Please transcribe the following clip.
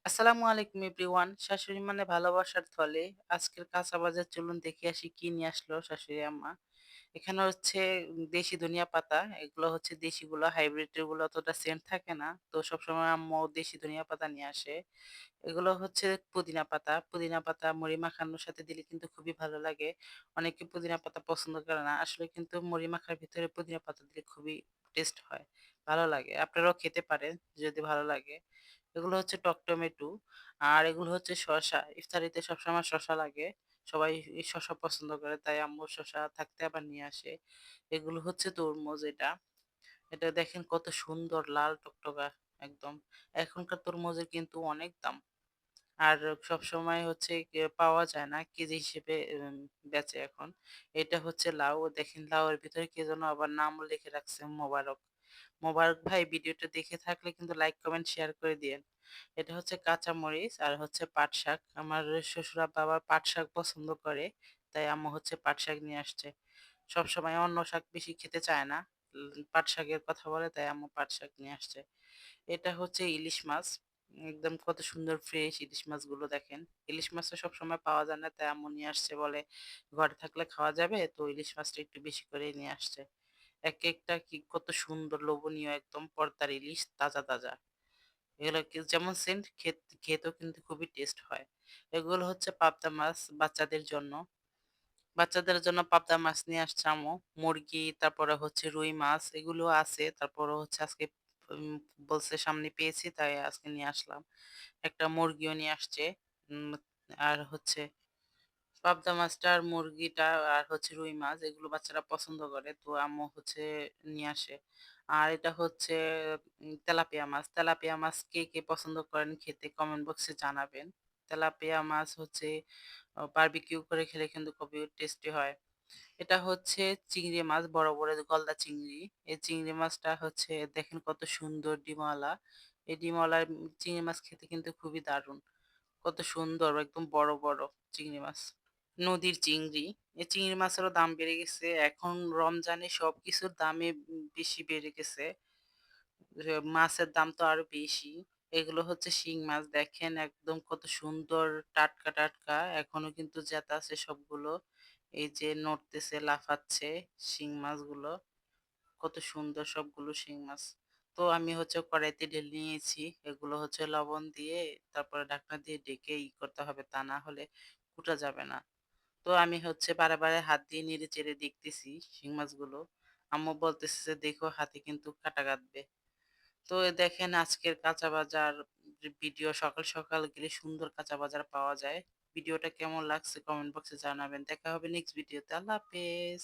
আসসালামু আলাইকুম এভরিওয়ান। শাশুড়ি মানে ভালোবাসার থলে। আজকের কাঁচা বাজার চলুন দেখে আসি কি নিয়ে আসলো শাশুড়ি আম্মা। এখানে হচ্ছে দেশি ধনিয়া পাতা। এগুলো হচ্ছে দেশিগুলো, হাইব্রিডের গুলো অতটা সেন্ট থাকে না। তো সবসময় আম্মু দেশি ধনিয়া পাতা নিয়ে আসে। এগুলো হচ্ছে পুদিনা পাতা। পুদিনা পাতা মুড়ি মাখানোর সাথে দিলে কিন্তু খুবই ভালো লাগে। অনেকে পুদিনা পাতা পছন্দ করে না। আসলে কিন্তু মুড়ি মাখার ভিতরে পুদিনা পাতা দিলে খুবই টেস্ট হয়। ভালো লাগে। আপনারাও খেতে পারেন যদি ভালো লাগে। এগুলো হচ্ছে টক টমেটো আর এগুলো হচ্ছে শসা। ইফতারিতে সবসময় শসা লাগে। সবাই এই শসা পছন্দ করে তাই আম্মু শসা থাকতে আবার নিয়ে আসে। এগুলো হচ্ছে তরমুজ এটা। এটা দেখেন কত সুন্দর লাল টকটকা একদম। এখনকার তরমুজের কিন্তু অনেক দাম। আর সবসময় হচ্ছে পাওয়া যায় না। কেজি হিসেবে বেচে এখন। এটা হচ্ছে লাউ। দেখেন লাউয়ের ভিতরে কে যেন আবার নামও লিখে রাখছে মোবারক। মোবারক ভাই ভিডিওটা দেখে থাকলে কিন্তু লাইক, কমেন্ট, শেয়ার করে দিয়েন। এটা হচ্ছে কাঁচামরিচ আর হচ্ছে পাট শাক। আমার শ্বশুর-আব্বা আবার পাট শাক পছন্দ করে। তাই আম্মু হচ্ছে পাট শাক নিয়ে আসছে। সবসময় অন্য শাক বেশি খেতে চায় না। পাট শাকের কথা বলে তাই আম্মু পাট শাক নিয়ে আসছে। এটা হচ্ছে ইলিশ মাছ। একদম কত সুন্দর ফ্রেশ ইলিশ মাছগুলো দেখেন। ইলিশ মাছ তো সবসময় পাওয়া যায় না তাই আম্মু নিয়ে আসছে বলে ঘরে থাকলে খাওয়া যাবে তো ইলিশ মাছটা একটু বেশি করেই নিয়ে আসছে। একেকটা কি কত সুন্দর লোভনীয় একদম পর্দার ইলিশ তাজা, তাজা। এগুলো যেমন সেন্ট খেতেও কিন্তু খুবই টেস্ট হয়। এগুলো হচ্ছে পাবদা মাছ বাচ্চাদের জন্য। বাচ্চাদের জন্য পাবদা মাছ নিয়ে আসছে আম্মু। মুরগি, তারপরে হচ্ছে রুই মাছ এগুলো আছে। তারপরে হচ্ছে আজকে উম বলছে সামনে পেয়েছি তাই আজকে নিয়ে আসলাম। একটা মুরগিও নিয়ে আসছে। উম আর হচ্ছে পাবদা মাছটা আর মুরগিটা আর হচ্ছে রুই মাছ এগুলো বাচ্চারা পছন্দ করে। তো আম্মু হচ্ছে নিয়ে আসে। আর এটা হচ্ছে তেলাপিয়া মাছ। তেলাপিয়া মাছ কে পছন্দ করেন খেতে কমেন্ট বক্সে জানাবেন। তেলাপিয়া মাছ হচ্ছে বারবিকিউ করে খেলে কিন্তু খুবই টেস্টি হয়। এটা হচ্ছে চিংড়ি মাছ, বড়, বড় গলদা চিংড়ি। এই চিংড়ি মাছটা হচ্ছে দেখেন কত সুন্দর ডিমওয়ালা। এই ডিমওয়ালা চিংড়ি মাছ খেতে কিন্তু খুবই দারুণ। কত সুন্দর একদম বড়, বড় চিংড়ি মাছ। নদীর চিংড়ি। এই চিংড়ি মাছেরও দাম বেড়ে গেছে। এখন রমজানে সবকিছুর দামে বেশি বেড়ে গেছে। মাছের দাম তো আরো বেশি। এগুলো হচ্ছে শিং মাছ দেখেন একদম কত সুন্দর টাটকা, টাটকা। এখনো কিন্তু জেতা আছে সবগুলো। এই যে নড়তেছে, লাফাচ্ছে শিং মাছগুলো। কত সুন্দর সবগুলো শিং মাছ। তো আমি হচ্ছে কড়াইতে ঢেলে নিয়েছি। এগুলো হচ্ছে লবণ দিয়ে তারপরে ঢাকনা দিয়ে ঢেকে করতে হবে। তা না হলে কুটা যাবে না। তো আমি হচ্ছে বারে, বারে হাত দিয়ে নেড়ে চেড়ে দেখতেছি শিং মাছগুলো। আম্মু বলতেছে যে, "দেখো হাতে কিন্তু কাঁটা গাঁথবে।" তো দেখেন আজকের কাঁচা বাজার ভিডিও সকাল, সকাল গেলে সুন্দর কাঁচা বাজার পাওয়া যায়। ভিডিওটা কেমন লাগছে কমেন্ট বক্সে জানাবেন। দেখা হবে নেক্সট ভিডিওতে। আল্লাহ হাফেজ।